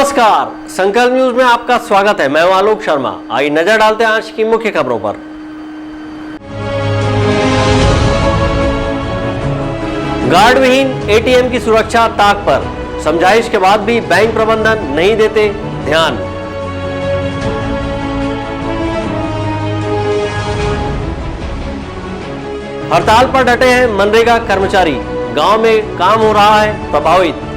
नमस्कार, संकल्प न्यूज में आपका स्वागत है। मैं हूं आलोक शर्मा। आइए नजर डालते हैं आज की मुख्य खबरों पर। गार्ड विहीन एटीएम की सुरक्षा ताक पर, समझाइश के बाद भी बैंक प्रबंधन नहीं देते ध्यान। हड़ताल पर डटे हैं मनरेगा कर्मचारी, गांव में काम हो रहा है प्रभावित।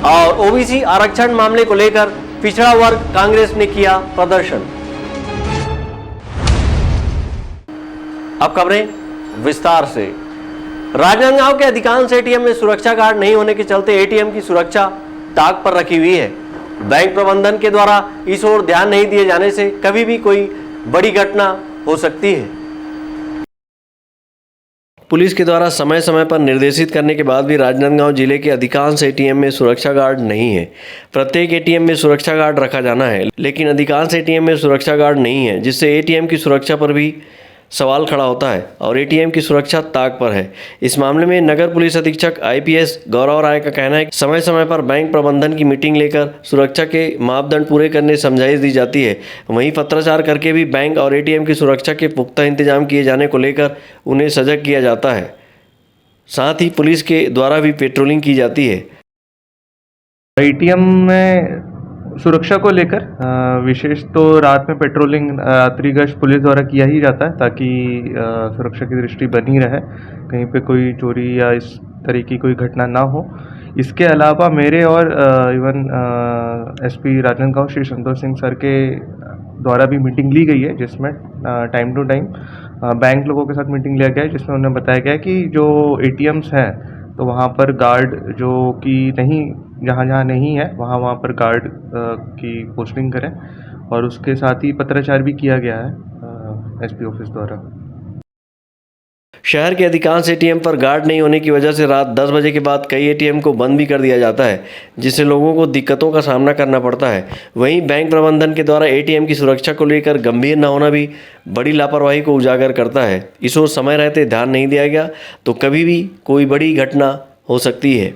और ओबीसी आरक्षण मामले को लेकर पिछड़ा वर्ग कांग्रेस ने किया प्रदर्शन। अब खबरें विस्तार से। राजनांदगांव के अधिकांश एटीएम में सुरक्षा गार्ड नहीं होने के चलते एटीएम की सुरक्षा ताक पर रखी हुई है। बैंक प्रबंधन के द्वारा इस ओर ध्यान नहीं दिए जाने से कभी भी कोई बड़ी घटना हो सकती है। पुलिस के द्वारा समय समय पर निर्देशित करने के बाद भी राजनांदगांव जिले के अधिकांश एटीएम में सुरक्षा गार्ड नहीं है। प्रत्येक एटीएम में सुरक्षा गार्ड रखा जाना है, लेकिन अधिकांश एटीएम में सुरक्षा गार्ड नहीं है, जिससे एटीएम की सुरक्षा पर भी सवाल खड़ा होता है और एटीएम की सुरक्षा ताक पर है। इस मामले में नगर पुलिस अधीक्षक आईपीएस गौरव राय का कहना है कि समय समय पर बैंक प्रबंधन की मीटिंग लेकर सुरक्षा के मापदंड पूरे करने समझाइश दी जाती है। वहीं पत्राचार करके भी बैंक और एटीएम की सुरक्षा के पुख्ता इंतजाम किए जाने को लेकर उन्हें सजग किया जाता है। साथ ही पुलिस के द्वारा भी पेट्रोलिंग की जाती है। एटीएम में सुरक्षा को लेकर विशेष तो रात में पेट्रोलिंग, रात्रि गश्त पुलिस द्वारा किया ही जाता है ताकि सुरक्षा की दृष्टि बनी रहे, कहीं पे कोई चोरी या इस तरह की कोई घटना ना हो। इसके अलावा मेरे और even SP Rajnandgaon Shri Santosh Singh sir के द्वारा भी मीटिंग ली गई है, जिसमें टाइम टू टाइम बैंक लोगों के साथ मीटिंग लिया गया है, जिसमें उन्हें बताया गया है कि जो एटीएम्स हैं तो वहाँ पर गार्ड जो कि नहीं, जहाँ नहीं है वहाँ पर गार्ड की पोस्टिंग करें। और उसके साथ ही पत्राचार भी किया गया है एसपी ऑफिस द्वारा। शहर के अधिकांश एटीएम पर गार्ड नहीं होने की वजह से रात 10 बजे के बाद कई एटीएम को बंद भी कर दिया जाता है, जिससे लोगों को दिक्कतों का सामना करना पड़ता है। वहीं बैंक प्रबंधन के द्वारा एटीएम की सुरक्षा को लेकर गंभीर न होना भी बड़ी लापरवाही को उजागर करता है। इस ओर समय रहते ध्यान नहीं दिया गया तो कभी भी कोई बड़ी घटना हो सकती है।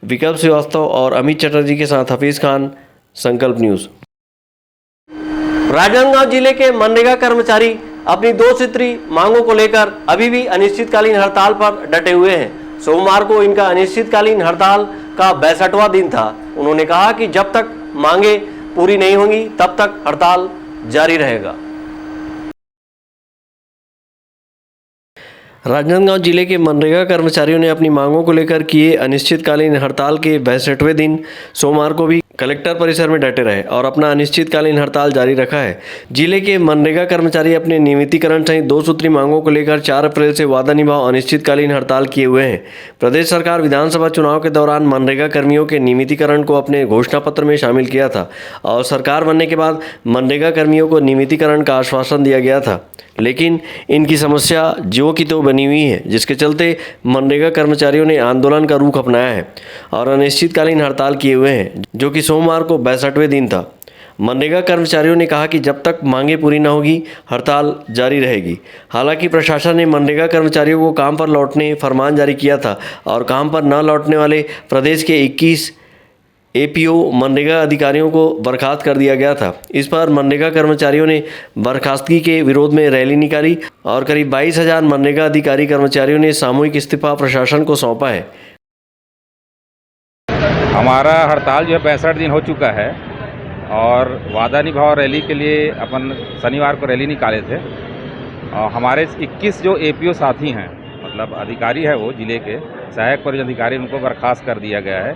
विकल्प श्रीवास्तव और अमित चटर्जी के साथ हफीज खान, संकल्प न्यूज। राजनांदगांव जिले के मनरेगा कर्मचारी अपनी 2 सूत्री मांगों को लेकर अभी भी अनिश्चितकालीन हड़ताल पर डटे हुए हैं। सोमवार को इनका अनिश्चितकालीन हड़ताल का 62वां दिन था। उन्होंने कहा कि जब तक मांगे पूरी नहीं होंगी तब तक हड़ताल जारी रहेगा। राजनांदगांव जिले के मनरेगा कर्मचारियों ने अपनी मांगों को लेकर किए अनिश्चितकालीन हड़ताल के 62वें दिन सोमवार को भी कलेक्टर परिसर में डटे रहे और अपना अनिश्चितकालीन हड़ताल जारी रखा है। जिले के मनरेगा कर्मचारी अपने नियमितीकरण सहित 2 सूत्री मांगों को लेकर 4 अप्रैल से वादा निभाओ अनिश्चितकालीन हड़ताल किए हुए हैं। प्रदेश सरकार विधानसभा चुनाव के दौरान मनरेगा कर्मियों के नियमितीकरण को अपने घोषणा पत्र में शामिल किया था और सरकार बनने के बाद मनरेगा कर्मियों को नियमितीकरण का आश्वासन दिया गया था, लेकिन इनकी समस्या ज्यों की त्यों बनी हुई है, जिसके चलते मनरेगा कर्मचारियों ने आंदोलन का रुख अपनाया है और अनिश्चितकालीन हड़ताल किए हुए हैं, जो कि सोमवार को 62वें दिन था। मनरेगा कर्मचारियों ने कहा कि जब तक मांगे पूरी न होगी हड़ताल जारी रहेगी। हालांकि प्रशासन ने मनरेगा कर्मचारियों को काम पर लौटने फरमान जारी किया था और काम पर न लौटने वाले प्रदेश के 21 एपीओ मनरेगा अधिकारियों को बर्खास्त कर दिया गया था। इस पर मनरेगा कर्मचारियों ने बर्खास्तगी के विरोध में रैली निकाली और करीब 22,000 मनरेगा अधिकारी कर्मचारियों ने सामूहिक इस्तीफा प्रशासन को सौंपा है। हमारा हड़ताल जो है 65 दिन हो चुका है और वादा निभाओ रैली के लिए अपन शनिवार को रैली निकाले थे और हमारे 21 जो एपीओ साथी हैं, मतलब अधिकारी है वो जिले के सहायक परियोजना अधिकारी, उनको बर्खास्त कर दिया गया है।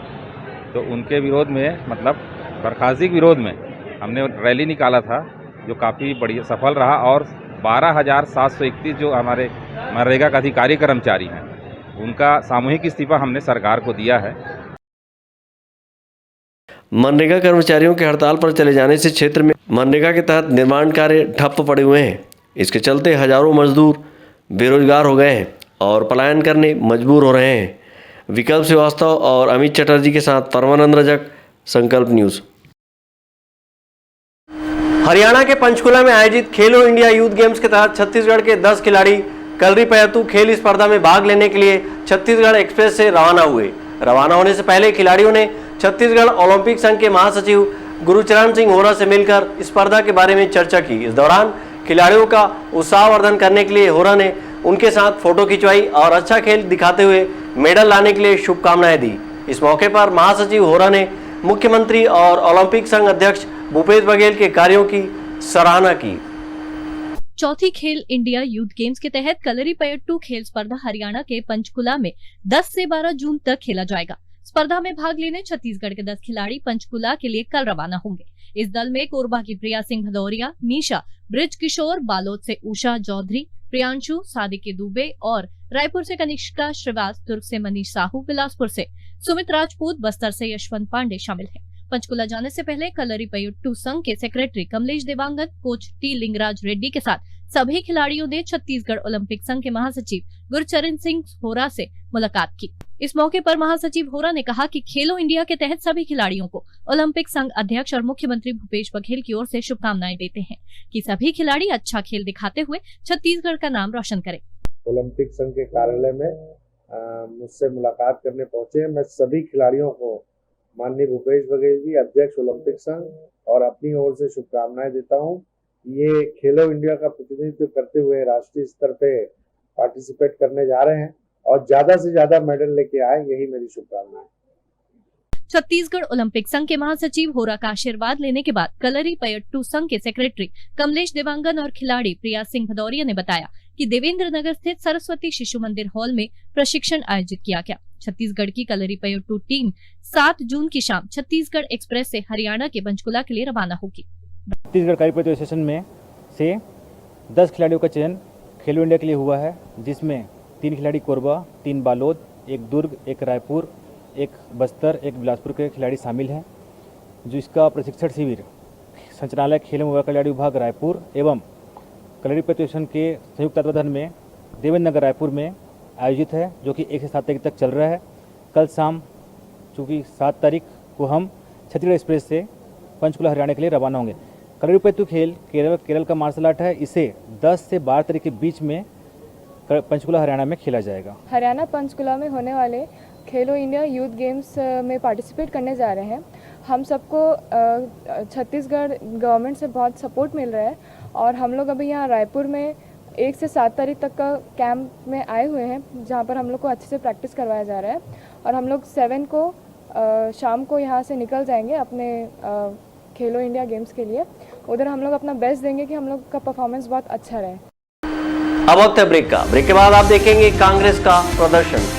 तो उनके विरोध में, मतलब बर्खास्तगी के विरोध में हमने रैली निकाला था, जो काफ़ी बढ़िया सफल रहा और 12,731 जो हमारे मनरेगा का अधिकारी कर्मचारी हैं उनका सामूहिक इस्तीफा हमने सरकार को दिया है। मनरेगा कर्मचारियों के हड़ताल पर चले जाने से क्षेत्र में मनरेगा के तहत निर्माण कार्य ठप्प पड़े हुए हैं। इसके चलते हजारों मजदूर बेरोजगार हो गए हैं और पलायन करने मजबूर हो रहे हैं। विकल्प श्रीवास्तव और अमित चटर्जी के साथ परमानंद रजक, संकल्प न्यूज। हरियाणा के पंचकुला में आयोजित खेलो इंडिया यूथ गेम्स के तहत छत्तीसगढ़ के 10 खिलाड़ी कलरीपयट्टू खेल स्पर्धा में भाग लेने के लिए छत्तीसगढ़ एक्सप्रेस से रवाना हुए। रवाना होने से पहले खिलाड़ियों ने छत्तीसगढ़ ओलंपिक संघ के महासचिव गुरुचरण सिंह होरा से मिलकर स्पर्धा के बारे में चर्चा की। इस दौरान खिलाड़ियों का उत्साहवर्धन करने के लिए होरा ने उनके साथ फोटो खिंचवाई और अच्छा खेल दिखाते हुए मेडल लाने के लिए शुभकामनाएं दी। इस मौके पर महासचिव होरा ने मुख्यमंत्री और ओलंपिक संघ अध्यक्ष भूपेश बघेल के कार्यों की सराहना की। चौथी खेल इंडिया यूथ गेम्स के तहत कलरीपयट्टू खेल स्पर्धा हरियाणा के पंचकुला में 10 से 12 जून तक खेला जाएगा। स्पर्धा में भाग लेने छत्तीसगढ़ के 10 खिलाड़ी पंचकुला के लिए कल रवाना होंगे। इस दल में कोरबा की प्रिया सिंह भदौरिया, मीशा, ब्रिज किशोर, बालोद से उषा चौधरी, प्रियांशु, सादिक दुबे और रायपुर से कनिष्का श्रीवास, दुर्ग से मनीष साहू, बिलासपुर से सुमित राजपूत, बस्तर से यशवंत पांडे शामिल हैं। पंचकुला जाने से पहले कलरीपयट्टू संघ के secretary Kamlesh Dewangan, coach T Lingaraj Reddy के साथ सभी खिलाड़ियों ने छत्तीसगढ़ ओलंपिक संघ के महासचिव गुरचरण सिंह होरा से मुलाकात की। इस मौके पर महासचिव होरा ने कहा कि खेलो इंडिया के तहत सभी खिलाड़ियों को ओलंपिक संघ अध्यक्ष और मुख्यमंत्री भूपेश बघेल की ओर से शुभकामनाएं देते हैं कि सभी खिलाड़ी अच्छा खेल दिखाते हुए छत्तीसगढ़ का नाम रोशन करें। ओलंपिक संघ के कार्यालय में मुझसे मुलाकात करने पहुंचे हैं। मैं सभी खिलाड़ियों को माननीय भूपेश बघेल जी, अध्यक्ष ओलंपिक संघ, और अपनी ओर से शुभकामनाएं देता हूं। ये खेलो इंडिया का प्रतिनिधित्व करते हुए राष्ट्रीय स्तर पे पार्टिसिपेट करने जा रहे हैं और ज्यादा से ज्यादा मेडल लेके आए, यही मेरी शुभकामनाएं। छत्तीसगढ़ ओलंपिक संघ के महासचिव होरा का आशीर्वाद लेने के बाद कलरीपयट्टू संघ के सेक्रेटरी कमलेश देवांगन और खिलाड़ी प्रिया सिंह भदौरिया ने बताया कि देवेंद्र नगर स्थित सरस्वती शिशु मंदिर हॉल में प्रशिक्षण आयोजित किया गया। छत्तीसगढ़ की कलरीपयट्टू टीम 7 जून की शाम छत्तीसगढ़ एक्सप्रेस से हरियाणा के पंचकुला के लिए रवाना होगी। छत्तीसगढ़ कलरीपयट्टू एसोसिएशन में से 10 खिलाड़ियों का चयन खेलो इंडिया के लिए हुआ है, जिसमें 3 खिलाड़ी कोरबा, 3 बालोद, 1 दुर्ग, 1 रायपुर, 1 बस्तर, 1 बिलासपुर के खिलाड़ी शामिल हैं। जो इसका प्रशिक्षण शिविर संचालनालय खेल एवं कल्याण विभाग रायपुर एवं कलरीपयट्टू एसोसिएशन के संयुक्त तत्वाधान में देवेंद्र नगर रायपुर में आयोजित है, जो कि 1 से 7 तारीख तक चल रहा है। कल शाम चूँकि 7 तारीख को हम छत्तीसगढ़ एक्सप्रेस से पंचकुला हरियाणा के लिए रवाना होंगे। कलरीपयट्टू खेल केरल का मार्शल आर्ट है। इसे 10 से 12 तारीख के बीच में पंचकुला हरियाणा में खेला जाएगा। हरियाणा पंचकुला में होने वाले खेलो इंडिया यूथ गेम्स में पार्टिसिपेट करने जा रहे हैं। हम सबको छत्तीसगढ़ गवर्नमेंट से बहुत सपोर्ट मिल रहा है और हम लोग अभी यहाँ रायपुर में 1 से 7 तारीख तक का कैंप में आए हुए हैं, जहाँ पर हम लोग को अच्छे से प्रैक्टिस करवाया जा रहा है और हम लोग 7 को शाम को यहाँ से निकल जाएंगे अपने खेलो इंडिया गेम्स के लिए। उधर हम लोग अपना बेस्ट देंगे कि हम लोग का परफॉर्मेंस बहुत अच्छा रहे। अब वक्त है ब्रेक का। ब्रेक के बाद आप देखेंगे कांग्रेस का प्रदर्शन।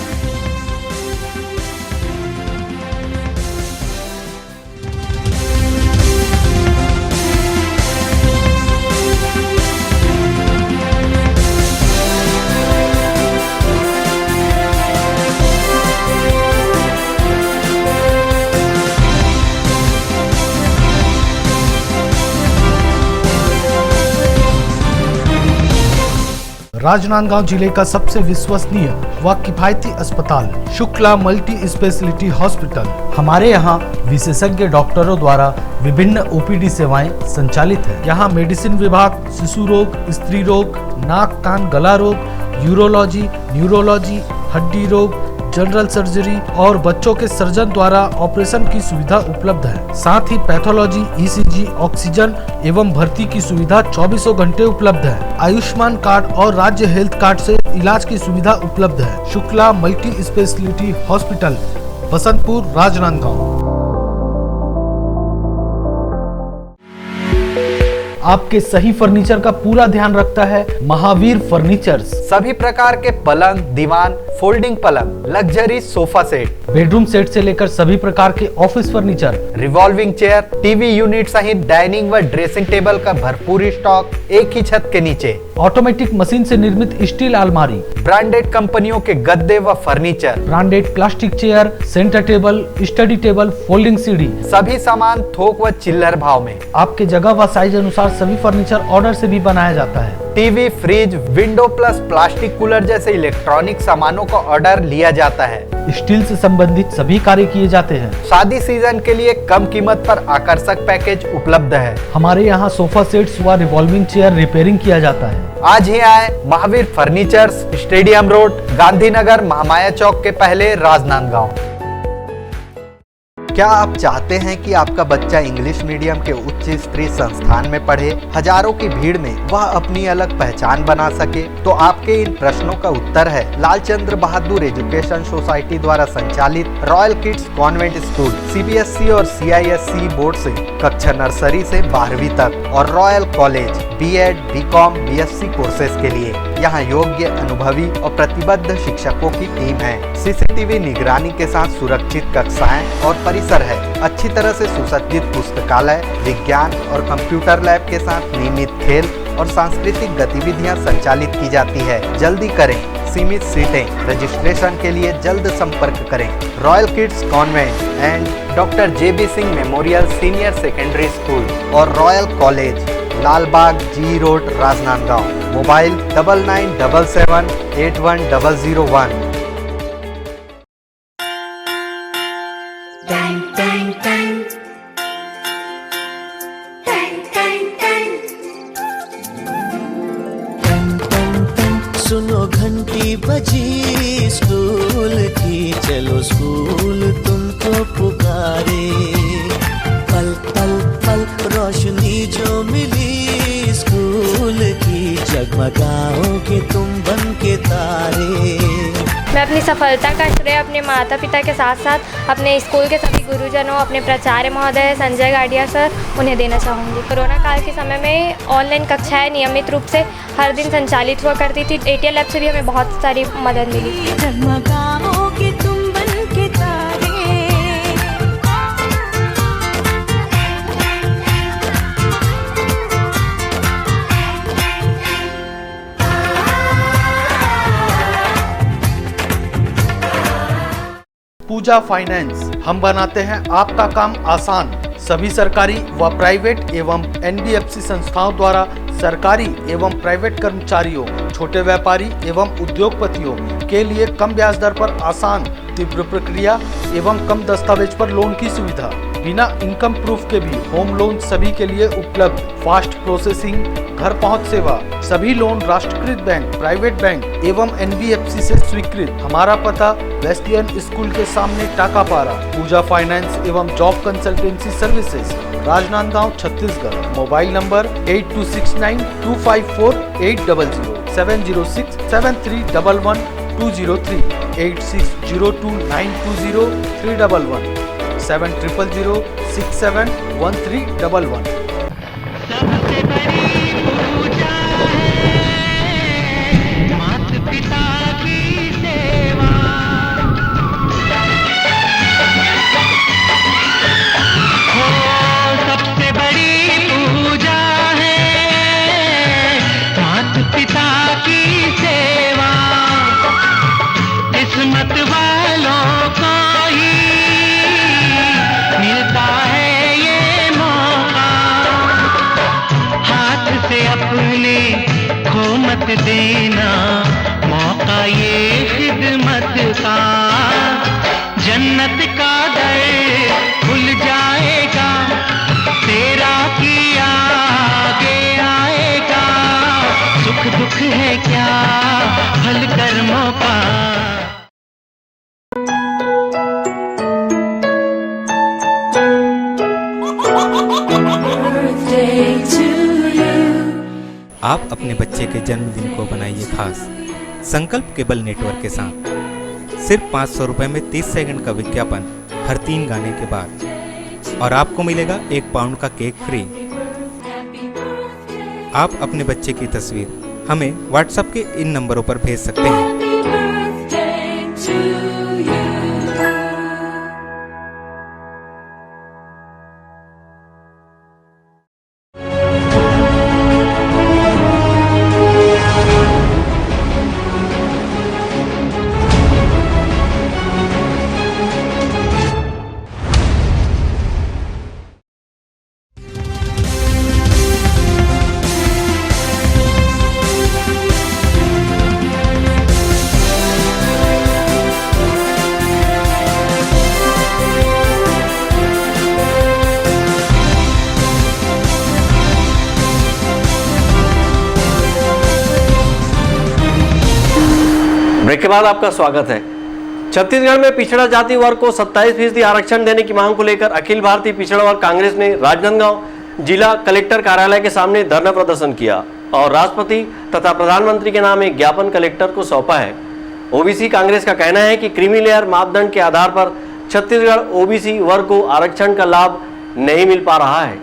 राजनांदगांव जिले का सबसे विश्वसनीय व किफायती अस्पताल शुक्ला मल्टी स्पेशलिटी हॉस्पिटल। हमारे यहाँ विशेषज्ञ डॉक्टरों द्वारा विभिन्न ओपीडी सेवाएं संचालित है। यहाँ मेडिसिन विभाग, शिशु रोग, स्त्री रोग, नाक कान गला रोग, यूरोलॉजी, न्यूरोलॉजी, हड्डी रोग, जनरल सर्जरी और बच्चों के सर्जन द्वारा ऑपरेशन की सुविधा उपलब्ध है। साथ ही पैथोलॉजी, ईसीजी, ऑक्सीजन एवं भर्ती की सुविधा 24 घंटे उपलब्ध है। आयुष्मान कार्ड और राज्य हेल्थ कार्ड से इलाज की सुविधा उपलब्ध है। Shukla multi speciality hospital, Basantpur, Rajnandgaon. आपके सही फर्नीचर का पूरा ध्यान रखता है महावीर फर्नीचर्स। सभी प्रकार के पलंग, दीवान, फोल्डिंग पलंग, luxury sofa set, bedroom set से लेकर सभी प्रकार के office furniture, revolving chair, TV unit सहित डाइनिंग व ड्रेसिंग टेबल का भरपूर स्टॉक एक ही छत के नीचे। ऑटोमेटिक मशीन से निर्मित स्टील अलमारी, ब्रांडेड कंपनियों के गद्दे व furniture, branded plastic chair, centre table, study table, folding सीढ़ी, सभी सामान थोक व चिल्लर भाव में। आपके जगह व साइज अनुसार सभी फर्नीचर ऑर्डर से भी बनाया जाता है। TV, fridge, window plus plastic cooler जैसे इलेक्ट्रॉनिक सामानों का ऑर्डर लिया जाता है। स्टील से संबंधित सभी कार्य किए जाते हैं। शादी सीजन के लिए कम कीमत पर आकर्षक पैकेज उपलब्ध है। हमारे यहाँ सोफा सेट्स व रिवॉल्विंग चेयर रिपेयरिंग किया जाता है। आज ही आए Mahavir Furnitures, Stadium Road, Gandhinagar, Mahamaya Chowk के पहले, राजनांदगांव। क्या आप चाहते हैं कि आपका बच्चा इंग्लिश मीडियम के उच्च स्तरीय संस्थान में पढ़े, हजारों की भीड़ में वह अपनी अलग पहचान बना सके? तो आपके इन प्रश्नों का उत्तर है लालचंद्र बहादुर एजुकेशन सोसाइटी द्वारा संचालित royal Kids convent school, CBSE और CISE बोर्ड से कक्षा नर्सरी से 12वीं तक और Royal college B.Ed, B.Com, BSc courses के लिए। यहाँ योग्य, अनुभवी और प्रतिबद्ध शिक्षकों की टीम है। CCTV निगरानी के साथ सुरक्षित कक्षाएं और परिसर है। अच्छी तरह से सुसज्जित पुस्तकालय, विज्ञान और कंप्यूटर लैब के साथ नियमित खेल और सांस्कृतिक गतिविधियां संचालित की जाती है। जल्दी करें, सीमित सीटें। रजिस्ट्रेशन के लिए जल्द संपर्क करें। Royal Kids Convent and doctor JB Singh Memorial Senior Secondary School और Royal College, Lalbagh, G Road, Rajnandgaon. Mobile 9977 810001। सुनो घंटी बजी स्कूल की, चलो स्कूल तुमको पुकारे। पल पल पल रोशनी जो मिली स्कूल की, जगमगाओगे तुम बन के तारे। मैं अपनी सफलता का श्रेय अपने माता पिता के साथ साथ अपने स्कूल के सभी गुरुजनों, अपने प्राचार्य महोदय संजय गाडिया सर, उन्हें देना चाहूँगी। कोरोना काल के समय में ऑनलाइन कक्षाएं नियमित रूप से हर दिन संचालित हुआ करती थी। ATL लैब से भी हमें बहुत सारी मदद मिली। जगमगाओगे तुम बन के तारे। पूजा फाइनेंस, हम बनाते हैं आपका काम आसान। सभी सरकारी व प्राइवेट एवं NBFC संस्थाओं द्वारा सरकारी एवं प्राइवेट कर्मचारियों, छोटे व्यापारी एवं उद्योगपतियों के लिए कम ब्याज दर पर आसान, तीव्र प्रक्रिया एवं कम दस्तावेज पर लोन की सुविधा। बिना इनकम प्रूफ के भी होम लोन सभी के लिए उपलब्ध। फास्ट प्रोसेसिंग, घर पहुंच सेवा। सभी लोन राष्ट्रीयकृत बैंक, प्राइवेट बैंक एवं NBFC से स्वीकृत। हमारा पता वेस्टियन स्कूल के सामने टाकापारा। पूजा फाइनेंस एवं job consultancy services, Rajnandgaon, Chhattisgarh. Mobile number 8269 254 800, 706 7311 203, 8602 920 311, 7000 67 1311। सबसे बड़ी पूजा है माता पिता की सेवा। हो सबसे बड़ी पूजा है माता पिता की सेवा। किस्मत वालों को ही मिलता है ये मौका। हाथ से अपने खो मत देना मौका ये खिदमत का। जन्नत का दर खुल जाएगा, तेरा किया आगे आएगा। सुख दुख है क्या भल कर्मों का। आप अपने बच्चे के जन्मदिन को बनाइए खास संकल्प केबल नेटवर्क के साथ। सिर्फ 500 रुपये में 30 सेकंड का विज्ञापन हर 3 गाने के बाद और आपको मिलेगा 1 पाउंड का केक फ्री। आप अपने बच्चे की तस्वीर हमें व्हाट्सएप के इन नंबरों पर भेज सकते हैं। ब्रेक के बाद आपका स्वागत है। छत्तीसगढ़ में पिछड़ा जाति वर्ग को 27% आरक्षण देने की मांग को लेकर अखिल भारतीय पिछड़ा वर्ग कांग्रेस ने राजनांदगांव जिला कलेक्टर कार्यालय के सामने धरना प्रदर्शन किया और राष्ट्रपति तथा प्रधानमंत्री के नाम एक ज्ञापन कलेक्टर को सौंपा है। ओबीसी कांग्रेस का कहना है कि क्रीमी लेयर मापदंड के आधार पर छत्तीसगढ़ ओबीसी वर्ग को आरक्षण का लाभ नहीं मिल पा रहा है।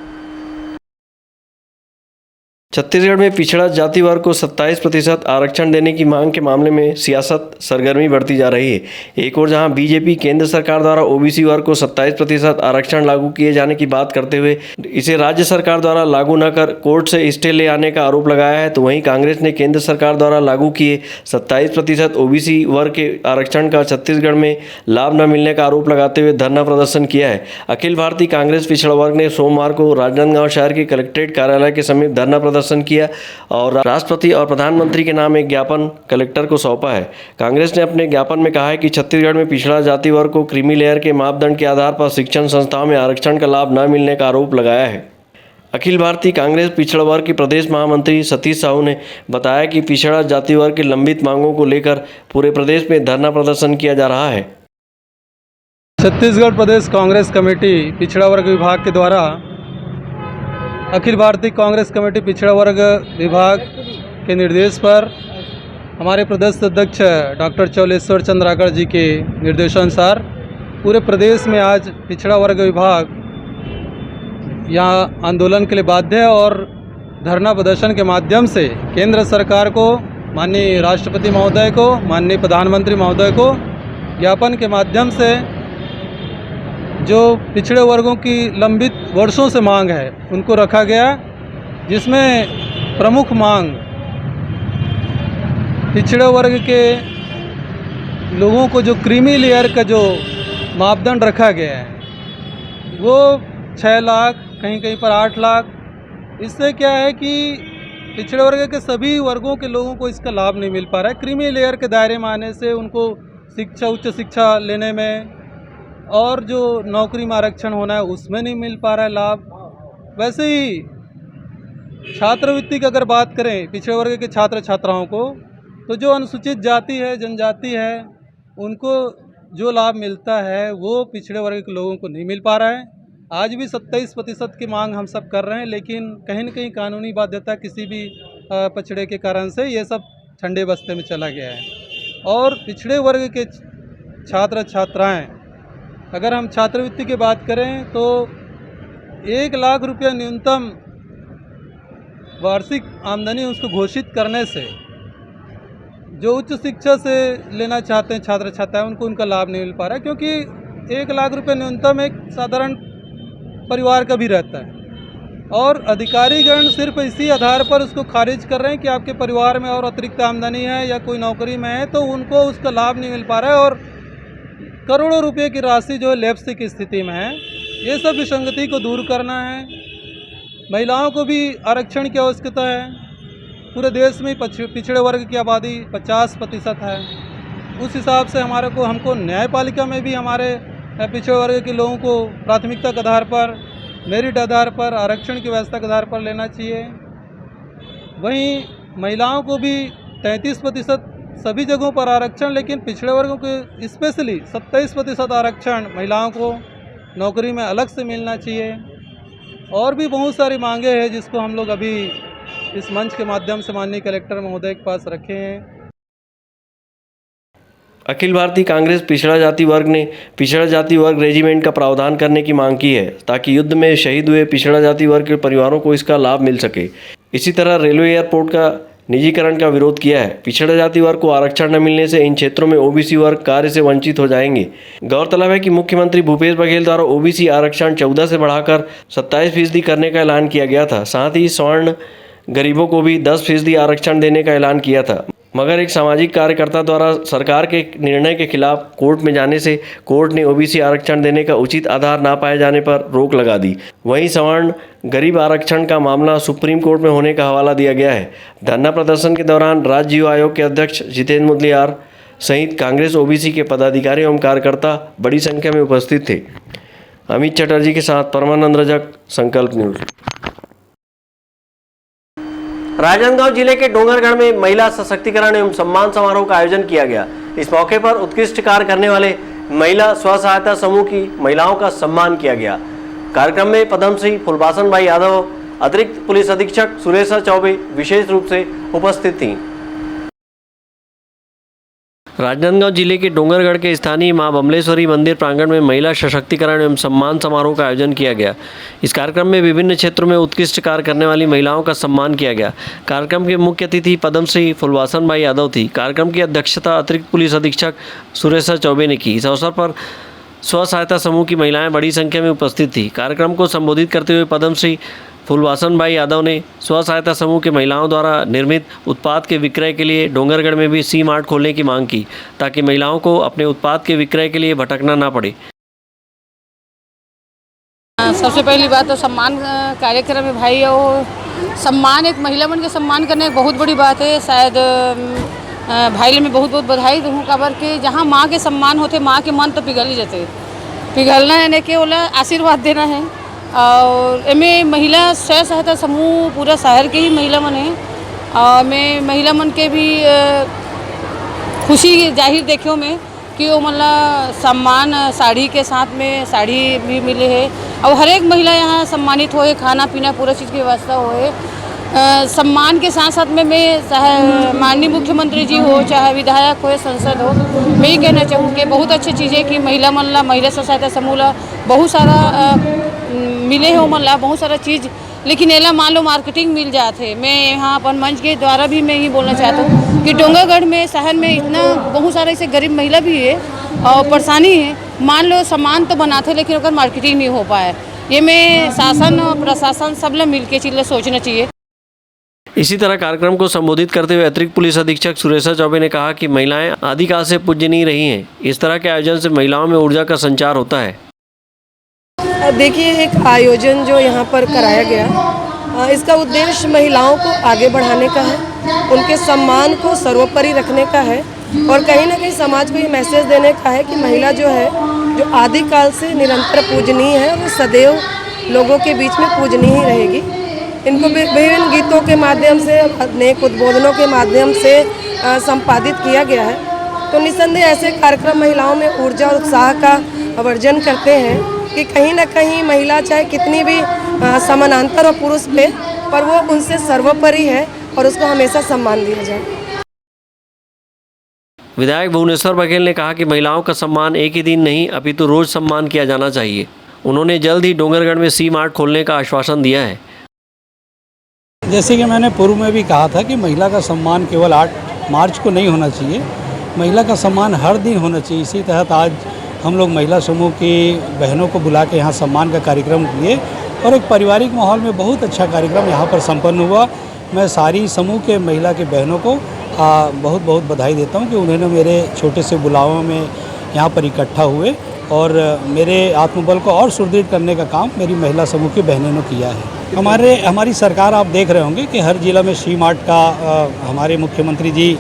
छत्तीसगढ़ में पिछड़ा जाति वर्ग को 27% आरक्षण देने की मांग के मामले में सियासत सरगर्मी बढ़ती जा रही है। एक और जहां बीजेपी केंद्र सरकार द्वारा ओबीसी वर्ग को 27% आरक्षण लागू किए जाने की बात करते हुए इसे राज्य सरकार द्वारा लागू न कर कोर्ट से स्टे ले आने का आरोप लगाया है, तो वहीं कांग्रेस ने केंद्र सरकार द्वारा लागू किए 27% ओबीसी वर्ग के आरक्षण का छत्तीसगढ़ में लाभ न मिलने का आरोप लगाते हुए धरना प्रदर्शन किया है। अखिल भारतीय कांग्रेस पिछड़ा वर्ग ने सोमवार को राजनांदगांव शहर के कलेक्ट्रेट कार्यालय के समीप धरना प्रदर्शन किया और राष्ट्रपति और प्रधानमंत्री के नाम एक ज्ञापन कलेक्टर को सौंपा है। कांग्रेस ने अपने ज्ञापन में कहा है कि छत्तीसगढ़ में पिछड़ा जाति वर्ग को क्रीमी लेयर के मापदंड के आधार पर शिक्षण संस्थाओं में आरक्षण का लाभ न मिलने का आरोप लगाया है। अखिल भारतीय कांग्रेस पिछड़ा वर्ग के प्रदेश महामंत्री सतीश साहू ने बताया कि पिछड़ा जाति वर्ग की लंबित मांगों को लेकर पूरे प्रदेश में धरना प्रदर्शन किया जा रहा है। छत्तीसगढ़ प्रदेश कांग्रेस कमेटी पिछड़ा वर्ग विभाग के द्वारा अखिल भारतीय कांग्रेस कमेटी पिछड़ा वर्ग विभाग के निर्देश पर हमारे प्रदेश अध्यक्ष डॉक्टर चौलेश्वर चंद्राकर जी के निर्देशानुसार पूरे प्रदेश में आज पिछड़ा वर्ग विभाग यहाँ आंदोलन के लिए बाध्य है और धरना प्रदर्शन के माध्यम से केंद्र सरकार को, माननीय राष्ट्रपति महोदय को, माननीय प्रधानमंत्री महोदय को ज्ञापन के माध्यम से जो पिछड़े वर्गों की लंबित वर्षों से मांग है उनको रखा गया, जिसमें प्रमुख मांग पिछड़े वर्ग के लोगों को जो क्रीमी लेयर का जो मापदंड रखा गया है वो 6 लाख, कहीं कहीं पर 8 लाख। इससे क्या है कि पिछड़े वर्ग के सभी वर्गों के लोगों को इसका लाभ नहीं मिल पा रहा है। क्रीमी लेयर के दायरे में आने से उनको शिक्षा, उच्च शिक्षा लेने में और जो नौकरी में आरक्षण होना है उसमें नहीं मिल पा रहा है लाभ। वैसे ही छात्रवृत्ति की अगर बात करें पिछड़े वर्ग के छात्र छात्राओं को, तो जो अनुसूचित जाति है, जनजाति है, उनको जो लाभ मिलता है वो पिछड़े वर्ग के लोगों को नहीं मिल पा रहा है। आज भी 27% की मांग हम सब कर रहे हैं, लेकिन कहीं न कहीं कानूनी बाध्यता किसी भी पछड़े के कारण से ये सब ठंडे बस्ते में चला गया है। और पिछड़े वर्ग के छात्र छात्राएँ, अगर हम छात्रवृत्ति की बात करें तो 1 लाख रुपया न्यूनतम वार्षिक आमदनी उसको घोषित करने से जो उच्च शिक्षा से लेना चाहते हैं छात्र छात्राएं उनको उनका लाभ नहीं मिल पा रहा है, क्योंकि 1 लाख रुपया न्यूनतम एक साधारण परिवार का भी रहता है। और अधिकारीगण सिर्फ इसी आधार पर उसको खारिज कर रहे हैं कि आपके परिवार में और अतिरिक्त आमदनी है या कोई नौकरी में है तो उनको उसका लाभ नहीं मिल पा रहा है और करोड़ों रुपए की राशि जो है लैप्स की स्थिति में है। ये सब विसंगति को दूर करना है। महिलाओं को भी आरक्षण की आवश्यकता है। पूरे देश में पिछड़े वर्ग की आबादी 50% है। उस हिसाब से हमको न्यायपालिका में भी हमारे पिछड़े वर्ग के लोगों को प्राथमिकता के आधार पर, मेरिट आधार पर, आरक्षण की व्यवस्था के आधार पर लेना चाहिए। वहीं महिलाओं को भी 33% सभी जगहों पर आरक्षण, लेकिन पिछड़े वर्गों के स्पेशली 27% आरक्षण महिलाओं को नौकरी में अलग से मिलना चाहिए। और भी बहुत सारी मांगे हैं जिसको हम लोग अभी इस मंच के माध्यम से माननीय कलेक्टर महोदय के पास रखे हैं। अखिल भारतीय कांग्रेस पिछड़ा जाति वर्ग ने पिछड़ा जाति वर्ग रेजिमेंट का प्रावधान करने की मांग की है ताकि युद्ध में शहीद हुए पिछड़ा जाति वर्ग के परिवारों को इसका लाभ मिल सके। इसी तरह रेलवे एयरपोर्ट का निजीकरण का विरोध किया है। पिछड़ा जाति वर्ग को आरक्षण न मिलने से इन क्षेत्रों में ओबीसी वर्ग कार्य से वंचित हो जाएंगे। गौरतलब है कि मुख्यमंत्री भूपेश बघेल द्वारा ओबीसी आरक्षण 14 से बढ़ाकर 27% करने का ऐलान किया गया था। साथ ही स्वर्ण गरीबों को भी 10% आरक्षण देने का ऐलान किया था, मगर एक सामाजिक कार्यकर्ता द्वारा सरकार के निर्णय के खिलाफ कोर्ट में जाने से कोर्ट ने ओबीसी आरक्षण देने का उचित आधार ना पाए जाने पर रोक लगा दी। वहीं सवर्ण गरीब आरक्षण का मामला सुप्रीम कोर्ट में होने का हवाला दिया गया है। धरना प्रदर्शन के दौरान राज्य युवा आयोग के अध्यक्ष जितेंद्र मुदलियार सहित कांग्रेस ओबीसी के पदाधिकारी एवं कार्यकर्ता बड़ी संख्या में उपस्थित थे। अमित चटर्जी के साथ परमानंद रजक, संकल्प न्यूज। राजनांदगांव जिले के डोंगरगढ़ में महिला सशक्तिकरण एवं सम्मान समारोह का आयोजन किया गया। इस मौके पर उत्कृष्ट कार्य करने वाले महिला स्व सहायता समूह की महिलाओं का सम्मान किया गया। कार्यक्रम में पद्मश्री फुलबासन भाई यादव, अतिरिक्त पुलिस अधीक्षक सुरेशा चौबे विशेष रूप से उपस्थित थीं। राजनांदगांव जिले के डोंगरगढ़ के स्थानीय मां बमलेश्वरी मंदिर प्रांगण में महिला सशक्तिकरण एवं सम्मान समारोह का आयोजन किया गया। इस कार्यक्रम में विभिन्न क्षेत्रों में उत्कृष्ट कार्य करने वाली महिलाओं का सम्मान किया गया। कार्यक्रम के मुख्य अतिथि पद्मश्री फुलबासन भाई यादव थी। कार्यक्रम की अध्यक्षता अतिरिक्त पुलिस अधीक्षक सुरेशा चौबे ने की। इस अवसर पर स्व सहायता समूह की महिलाएं बड़ी संख्या में उपस्थित थी। कार्यक्रम को संबोधित करते हुए पद्मश्री फुलबासन भाई यादव ने स्व सहायता समूह के महिलाओं द्वारा निर्मित उत्पाद के विक्रय के लिए डोंगरगढ़ में भी सी मार्ट खोलने की मांग की, ताकि महिलाओं को अपने उत्पाद के विक्रय के लिए भटकना ना पड़े। सबसे पहली बात तो सम्मान कार्यक्रम में भाई और सम्मान, एक महिला बन के सम्मान करना एक बहुत बड़ी बात है। शायद भाई में बहुत बहुत बधाई दूँ खबर के जहाँ माँ के सम्मान होते, माँ के मन तो पिघल ही जाते। पिघलना है कि बोला आशीर्वाद देना है। और एमें महिला स्व सहायता समूह पूरा शहर के ही महिला मन है। और मैं महिला मन के भी खुशी जाहिर देखियो में कि वो मतलब सम्मान साड़ी के साथ में साड़ी भी मिले है। और हर एक महिला यहाँ सम्मानित होए, खाना पीना पूरा चीज़ की व्यवस्था होए। सम्मान के साथ साथ में मैं चाहे माननीय मुख्यमंत्री जी हो, चाहे विधायक हो, संसद हो, मैं ये कहना चाहूँ कि बहुत अच्छी चीज़ है कि महिला मन ला, महिला स्व सहायता समूह ला बहुत सारा मिले हो मन ला बहुत सारा चीज़, लेकिन एला मान लो मार्केटिंग मिल जाते। मैं यहाँ अपन मंच के द्वारा भी मैं ही बोलना चाहता हूँ कि डोंगरगढ़ में शहर में इतना बहुत सारे ऐसे गरीब महिला भी है और परेशानी है। मान लो सामान तो बनाते लेकिन अगर मार्केटिंग नहीं हो पाए। ये में शासन और प्रशासन सब लोग मिल के चीज़ सोचना चाहिए। इसी तरह कार्यक्रम को संबोधित करते हुए अतिरिक्त पुलिस अधीक्षक सुरेशा चौबे ने कहा कि महिलाएं आदिकाल से पूजनीय रही हैं। इस तरह के आयोजन से महिलाओं में ऊर्जा का संचार होता है। देखिए, एक आयोजन जो यहाँ पर कराया गया, इसका उद्देश्य महिलाओं को आगे बढ़ाने का है, उनके सम्मान को सर्वोपरि रखने का है और कहीं ना कहीं समाज को ये मैसेज देने का है कि महिला जो है, जो आदिकाल से निरंतर पूजनीय है, वो सदैव लोगों के बीच में पूजनीय ही रहेगी। इनको विभिन्न गीतों के माध्यम से, अनेक उद्बोधनों के माध्यम से संपादित किया गया है। तो निस्संदेह ऐसे कार्यक्रम महिलाओं में ऊर्जा और उत्साह का वर्जन करते हैं कि कहीं ना कहीं महिला चाहे कितनी भी समानांतर हो पुरुष पे, पर वो उनसे सर्वोपरि है और उसको हमेशा सम्मान दिया जाए। विधायक भुवनेश्वर बघेल ने कहा कि महिलाओं का सम्मान एक ही दिन नहीं अपितु रोज सम्मान किया जाना चाहिए। उन्होंने जल्द ही डोंगरगढ़ में सी मार्ट खोलने का आश्वासन दिया है। जैसे कि मैंने पूर्व में भी कहा था कि महिला का सम्मान केवल 8 मार्च को नहीं होना चाहिए, महिला का सम्मान हर दिन होना चाहिए। इसी तहत आज हम लोग महिला समूह की बहनों को बुला के यहाँ सम्मान का कार्यक्रम किए और एक पारिवारिक माहौल में बहुत अच्छा कार्यक्रम यहाँ पर संपन्न हुआ। मैं सारी समूह के महिला के बहनों को बहुत बहुत बधाई देता हूँ कि उन्होंने मेरे छोटे से बुलावों में यहाँ पर इकट्ठा हुए और मेरे आत्मबल को और सुदृढ़ करने का काम मेरी महिला समूह की बहनों ने किया है। हमारी सरकार आप देख रहे होंगे कि हर जिला में सी मार्ट का हमारे मुख्यमंत्री जी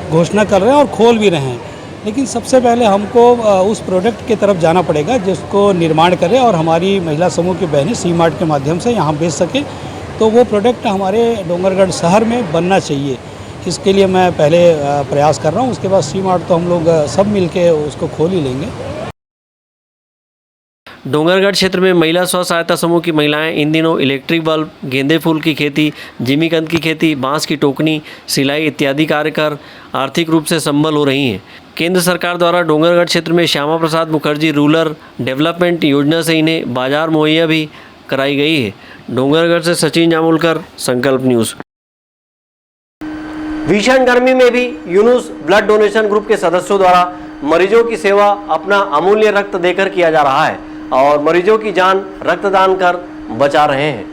घोषणा कर रहे हैं और खोल भी रहे हैं, लेकिन सबसे पहले हमको उस प्रोडक्ट की तरफ जाना पड़ेगा जिसको निर्माण करें और हमारी महिला समूह की बहनें सी मार्ट के माध्यम से यहाँ बेच सकें। तो वो प्रोडक्ट हमारे डोंगरगढ़ शहर में बनना चाहिए। इसके लिए मैं पहले प्रयास कर रहा हूँ, उसके बाद सी मार्ट तो हम लोग सब मिल के उसको खोल ही लेंगे। डोंगरगढ़ क्षेत्र में महिला स्व सहायता समूह की महिलाएं इन दिनों इलेक्ट्रिक बल्ब, गेंदे फूल की खेती, जिमीकंद की खेती, बांस की टोकनी, सिलाई इत्यादि कार्य कर आर्थिक रूप से संबल हो रही हैं। केंद्र सरकार द्वारा डोंगरगढ़ क्षेत्र में श्यामा प्रसाद मुखर्जी रूरल डेवलपमेंट योजना से इन्हें बाजार मुहैया भी कराई गई है। डोंगरगढ़ से सचिन जामुलकर, संकल्प न्यूज़। भीषण गर्मी में भी यूनुस ब्लड डोनेशन ग्रुप के सदस्यों द्वारा मरीजों की सेवा अपना अमूल्य रक्त देकर किया जा रहा है और मरीजों की जान रक्तदान कर बचा रहे हैं।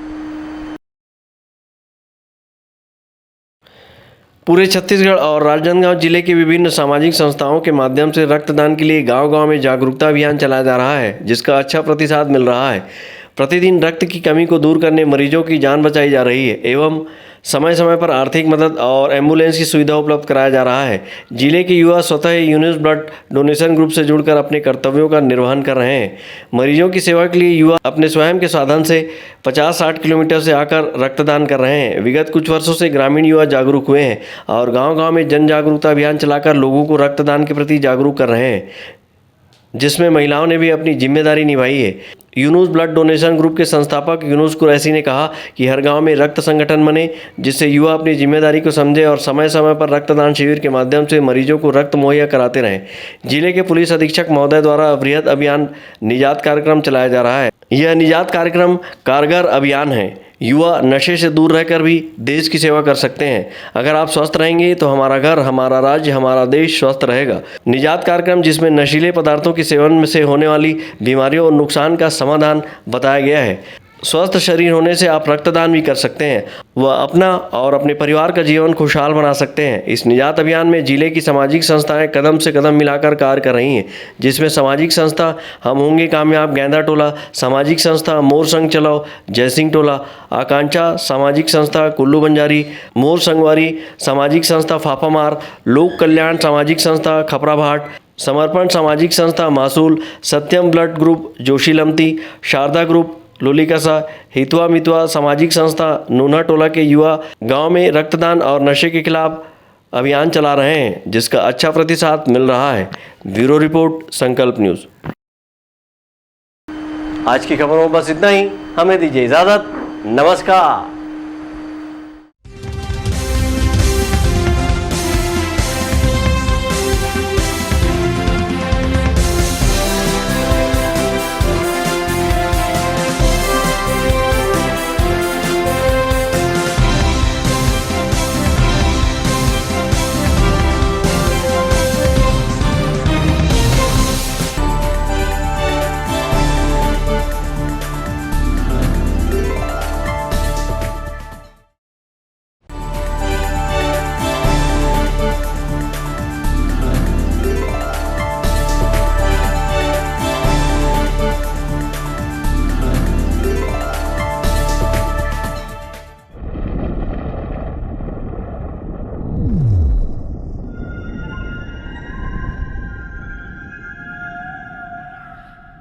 पूरे छत्तीसगढ़ और राजनांदगांव जिले की विभिन्न सामाजिक संस्थाओं के माध्यम से रक्तदान के लिए गांव-गांव में जागरूकता अभियान चलाया जा रहा है, जिसका अच्छा प्रतिसाद मिल रहा है। प्रतिदिन रक्त की कमी को दूर करने मरीजों की जान बचाई जा रही है एवं समय समय पर आर्थिक मदद और एम्बुलेंस की सुविधा उपलब्ध कराया जा रहा है। जिले के युवा स्वतः यूनिस ब्लड डोनेशन ग्रुप से जुड़कर अपने कर्तव्यों का निर्वहन कर रहे हैं। मरीजों की सेवा के लिए युवा अपने स्वयं के साधन से 50-60 किलोमीटर से आकर रक्तदान कर रहे हैं। विगत कुछ वर्षों से ग्रामीण युवा जागरूक हुए हैं और गांव-गांव में जन जागरूकता अभियान चलाकर लोगों को रक्तदान के प्रति जागरूक कर रहे हैं, जिसमें महिलाओं ने भी अपनी जिम्मेदारी निभाई है। यूनुस ब्लड डोनेशन ग्रुप के संस्थापक यूनुस कुरैशी ने कहा कि हर गांव में रक्त संगठन बने, जिससे युवा अपनी जिम्मेदारी को समझे और समय समय पर रक्तदान शिविर के माध्यम से मरीजों को रक्त मुहैया कराते रहें। जिले के पुलिस अधीक्षक महोदय द्वारा बृहद अभियान निजात कार्यक्रम चलाया जा रहा है। यह निजात कार्यक्रम कारगर अभियान है। युवा नशे से दूर रहकर भी देश की सेवा कर सकते हैं। अगर आप स्वस्थ रहेंगे तो हमारा घर, हमारा राज्य, हमारा देश स्वस्थ रहेगा। निजात कार्यक्रम जिसमें नशीले पदार्थों के सेवन से होने वाली बीमारियों और नुकसान का समाधान बताया गया है। स्वस्थ शरीर होने से आप रक्तदान भी कर सकते हैं व अपना और अपने परिवार का जीवन खुशहाल बना सकते हैं। इस निजात अभियान में जिले की सामाजिक संस्थाएं कदम से कदम मिलाकर कार्य कर रही हैं, जिसमें सामाजिक संस्था हम होंगे कामयाब गेंदा टोला, सामाजिक संस्था मोर संग चलाओ जयसिंह टोला, आकांक्षा सामाजिक संस्था कुल्लू बंजारी, मोर संगवारी सामाजिक संस्था फाफामार, लोक कल्याण सामाजिक संस्था खपराभाट, समर्पण सामाजिक संस्था Masul, Satyam Blood Group Joshi Lamti, Sharda Group Lolikasa, Hitwa Mitwa सामाजिक संस्था नूना टोला के युवा गांव में रक्तदान और नशे के खिलाफ अभियान चला रहे हैं, जिसका अच्छा प्रतिसाद मिल रहा है। ब्यूरो रिपोर्ट संकल्प न्यूज़। आज की खबरों में बस इतना ही। हमें दीजिए इजाज़त। नमस्कार।